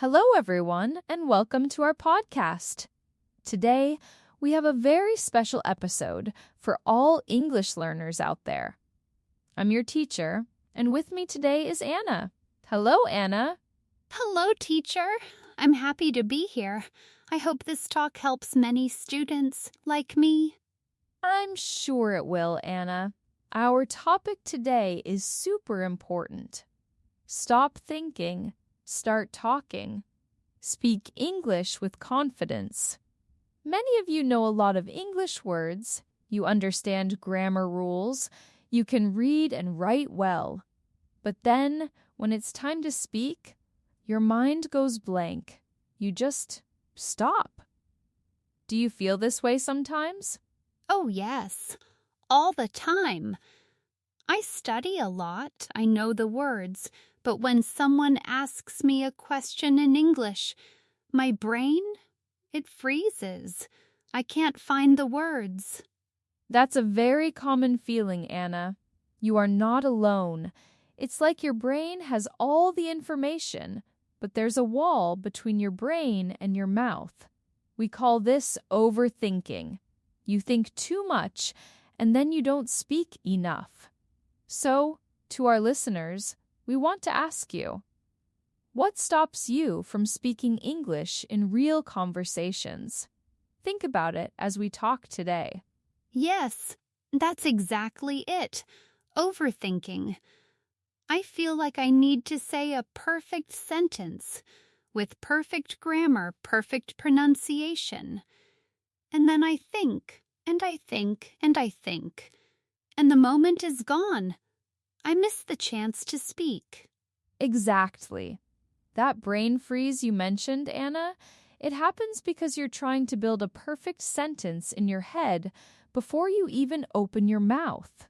Hello, everyone, and welcome to our podcast. Today, we have a very special episode for all English learners out there. I'm your teacher, and with me today is Anna. Hello, Anna. Hello, teacher. I'm happy to be here. I hope this talk helps many students like me. I'm sure it will, Anna. Our topic today is super important. Stop thinking, start talking. Speak English with confidence. Many of you know a lot of English words. You understand grammar rules. You can read and write well. But then, when it's time to speak, your mind goes blank. You just stop. Do you feel this way sometimes? Oh, yes. All the time. I study a lot. I know the words. But when someone asks me a question in English, my brain, it freezes. I can't find the words. That's a very common feeling, Anna. You are not alone. It's like your brain has all the information, but there's a wall between your brain and your mouth. We call this overthinking. You think too much, and then you don't speak enough. So, to our listeners, we want to ask you, what stops you from speaking English in real conversations? Think about it as we talk today. Yes, that's exactly it. Overthinking. I feel like I need to say a perfect sentence with perfect grammar, perfect pronunciation. And then I think, and I think, and I think. And the moment is gone. I miss the chance to speak. Exactly. That brain freeze you mentioned, Anna, it happens because you're trying to build a perfect sentence in your head before you even open your mouth.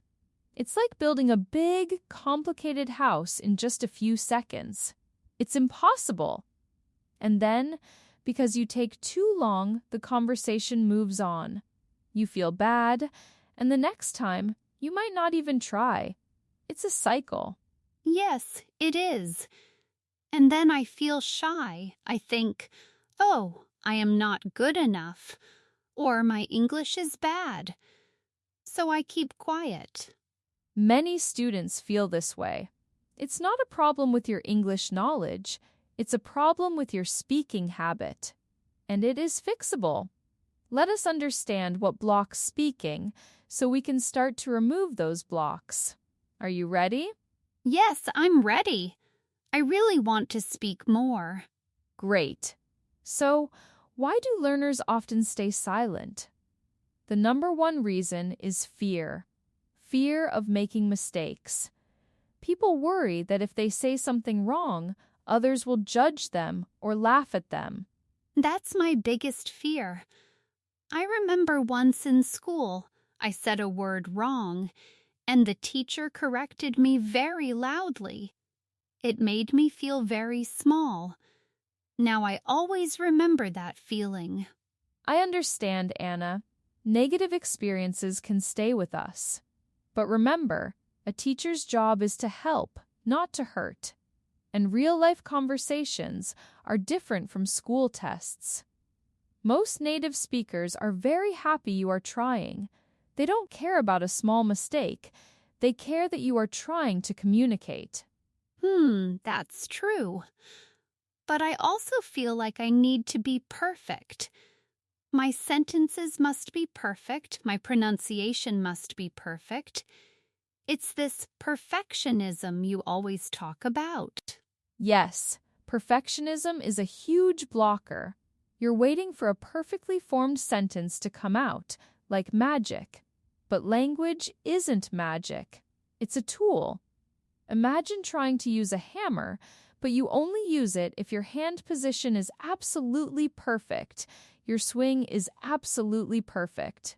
It's like building a big, complicated house in just a few seconds. It's impossible. And then, because you take too long, the conversation moves on. You feel bad, and the next time, you might not even try. It's a cycle. Yes, it is. And then I feel shy. I think, oh, I am not good enough, or my English is bad. So I keep quiet. Many students feel this way. It's not a problem with your English knowledge, it's a problem with your speaking habit. And it is fixable. Let us understand what blocks speaking so we can start to remove those blocks. Are you ready? Yes, I'm ready. I really want to speak more. Great. So, why do learners often stay silent? The number one reason is fear. Fear of making mistakes. People worry that if they say something wrong, others will judge them or laugh at them. That's my biggest fear. I remember once in school, I said a word wrong, and the teacher corrected me very loudly. It made me feel very small. Now I always remember that feeling. I understand, Anna. Negative experiences can stay with us. But remember, a teacher's job is to help, not to hurt. And real-life conversations are different from school tests. Most native speakers are very happy you are trying. They don't care about a small mistake. They care that you are trying to communicate. That's true. But I also feel like I need to be perfect. My sentences must be perfect. My pronunciation must be perfect. It's this perfectionism you always talk about. Yes, perfectionism is a huge blocker. You're waiting for a perfectly formed sentence to come out, like magic. But language isn't magic. It's a tool. Imagine trying to use a hammer, but you only use it if your hand position is absolutely perfect. Your swing is absolutely perfect.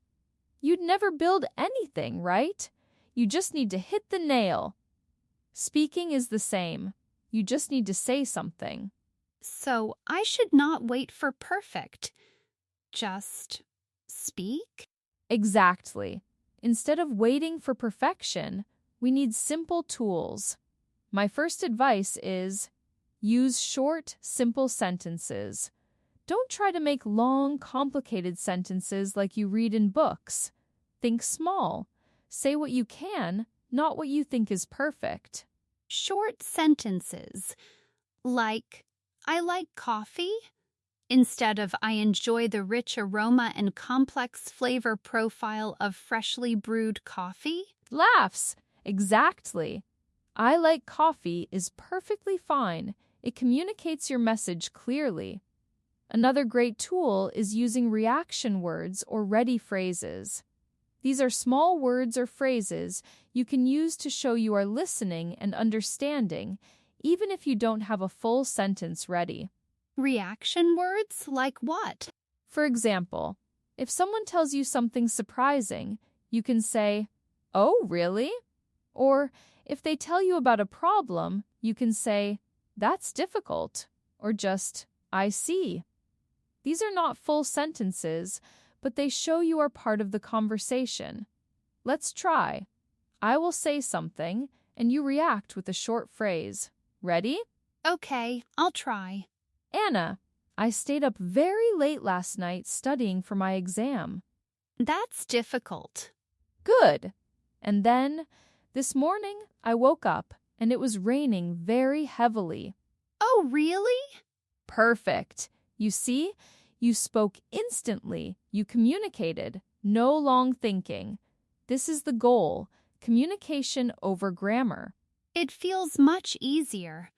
You'd never build anything, right? You just need to hit the nail. Speaking is the same. You just need to say something. So I should not wait for perfect. Just speak? Exactly. Instead of waiting for perfection, we need simple tools. My first advice is Use short, simple sentences. Don't try to make long, complicated sentences like you read in books. Think small. Say what you can, not what you think is perfect. Short sentences like, I like coffee, instead of I enjoy the rich aroma and complex flavor profile of freshly brewed coffee. Laughs. Exactly. I like coffee is perfectly fine. It communicates your message clearly. Another great tool is using reaction words or ready phrases. These are small words or phrases you can use to show you are listening and understanding, even if you don't have a full sentence ready. Reaction words like what? For example, if someone tells you something surprising, you can say, "Oh, really?" Or if they tell you about a problem, you can say, "That's difficult," or just, "I see." These are not full sentences, but they show you are part of the conversation. Let's try. I will say something, and you react with a short phrase. Ready? Okay, I'll try. Anna, I stayed up very late last night studying for my exam. That's difficult. Good. And then, this morning, I woke up, and it was raining very heavily. Oh, really? Perfect. You see, you spoke instantly. You communicated. No long thinking. This is the goal. Communication over grammar. It feels much easier.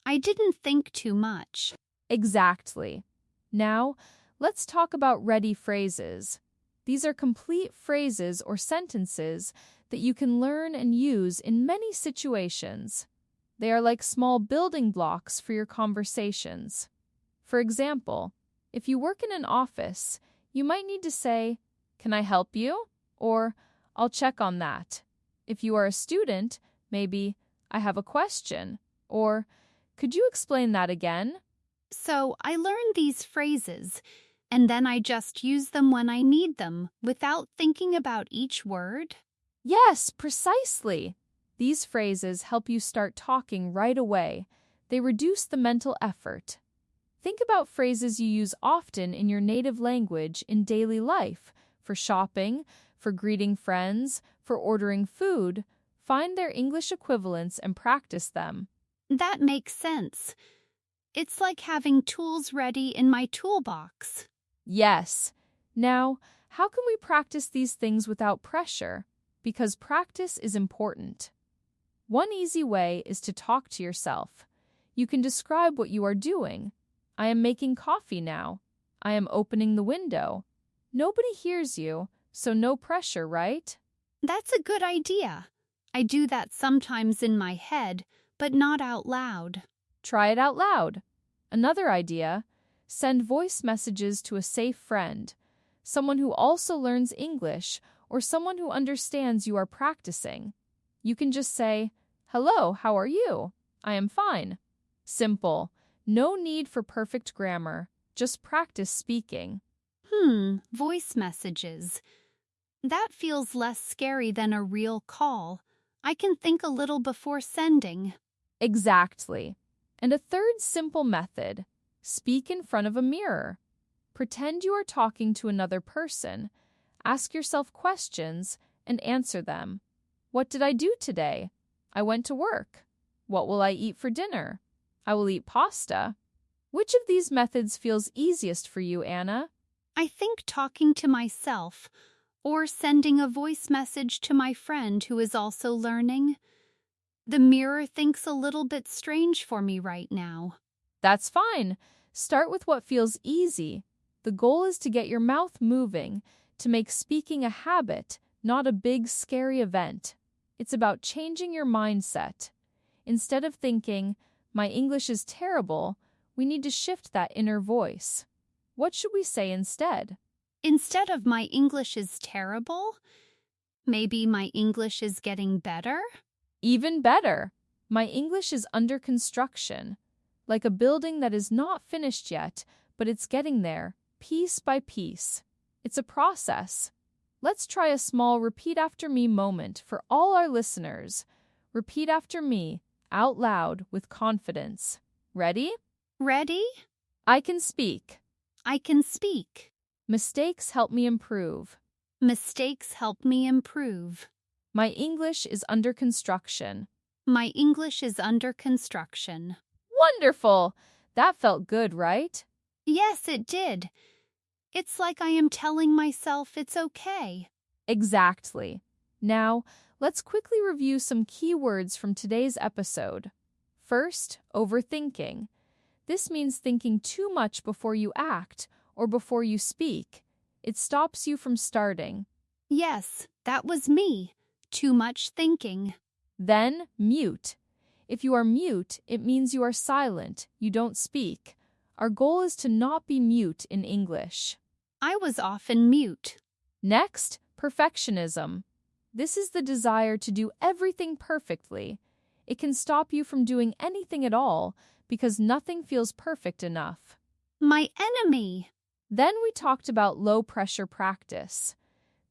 I didn't think too much. Exactly. Now, let's talk about ready phrases. These are complete phrases or sentences that you can learn and use in many situations. They are like small building blocks for your conversations. For example, if you work in an office, you might need to say, "Can I help you?" or "I'll check on that." If you are a student, maybe, "I have a question," or "Could you explain that again?" So I learned these phrases, and then I just use them when I need them without thinking about each word. Yes, precisely. These phrases help you start talking right away. They reduce the mental effort. Think about phrases you use often in your native language in daily life, for shopping, for greeting friends, for ordering food. Find their English equivalents and practice them. That makes sense. It's like having tools ready in my toolbox. Yes. Now, how can we practice these things without pressure? Because practice is important. One easy way is to talk to yourself. You can describe what you are doing. I am making coffee now. I am opening the window. Nobody hears you, so no pressure, right? That's a good idea. I do that sometimes in my head, but not out loud. Try it out loud. Another idea, send voice messages to a safe friend, someone who also learns English or someone who understands you are practicing. You can just say, "Hello, how are you? I am fine." Simple. No need for perfect grammar. Just practice speaking. Voice messages. That feels less scary than a real call. I can think a little before sending. Exactly. And a third simple method, speak in front of a mirror. Pretend you are talking to another person. Ask yourself questions and answer them. What did I do today? I went to work. What will I eat for dinner? I will eat pasta. Which of these methods feels easiest for you, Anna? I think talking to myself or sending a voice message to my friend who is also learning. The mirror thinks a little bit strange for me right now. That's fine. Start with what feels easy. The goal is to get your mouth moving, to make speaking a habit, not a big, scary event. It's about changing your mindset. Instead of thinking, "My English is terrible," we need to shift that inner voice. What should we say instead? Instead of my English is terrible, maybe my English is getting better? Even better, my English is under construction, like a building that is not finished yet, but it's getting there, piece by piece. It's a process. Let's try a small repeat after me moment for all our listeners. Repeat after me, out loud, with confidence. Ready? Ready? I can speak. I can speak. Mistakes help me improve. Mistakes help me improve. My English is under construction. My English is under construction. Wonderful! That felt good, right? Yes, it did. It's like I am telling myself it's okay. Exactly. Now, let's quickly review some key words from today's episode. First, overthinking. This means thinking too much before you act or before you speak. It stops you from starting. Yes, that was me. Too much thinking. Then, mute. If you are mute, it means you are silent, you don't speak. Our goal is to not be mute in English. I was often mute. Next, perfectionism. This is the desire to do everything perfectly. It can stop you from doing anything at all because nothing feels perfect enough. My enemy. Then we talked about low-pressure practice.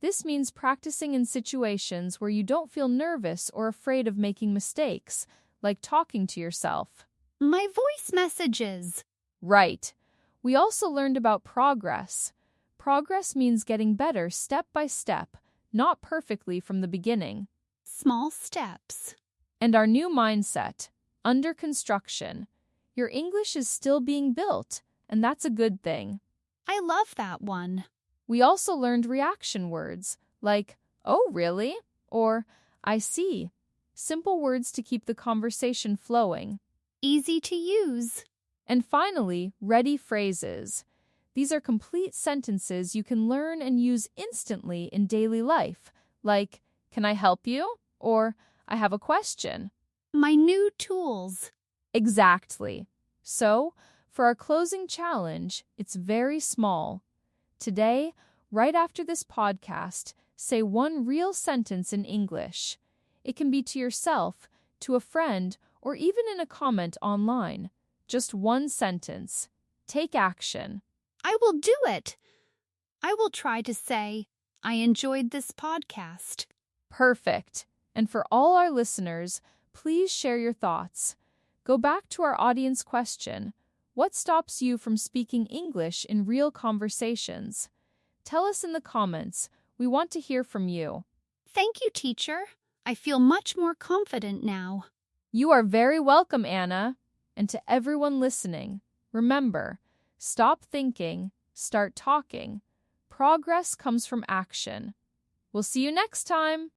This means practicing in situations where you don't feel nervous or afraid of making mistakes, like talking to yourself. My voice messages. Right. We also learned about progress. Progress means getting better step by step, not perfectly from the beginning. Small steps. And our new mindset, under construction. Your English is still being built, and that's a good thing. I love that one. We also learned reaction words, like, "Oh, really?" or "I see." Simple words to keep the conversation flowing. Easy to use. And finally, ready phrases. These are complete sentences you can learn and use instantly in daily life, like, "Can I help you?" or "I have a question." My new tools. Exactly. So, for our closing challenge, it's very small. Today, right after this podcast, say one real sentence in English. It can be to yourself, to a friend, or even in a comment online. Just one sentence. Take action. I will do it. I will try to say, I enjoyed this podcast. Perfect. And for all our listeners, please share your thoughts. Go back to our audience question. What stops you from speaking English in real conversations? Tell us in the comments. We want to hear from you. Thank you, teacher. I feel much more confident now. You are very welcome, Anna. And to everyone listening, remember, stop thinking, start talking. Progress comes from action. We'll see you next time.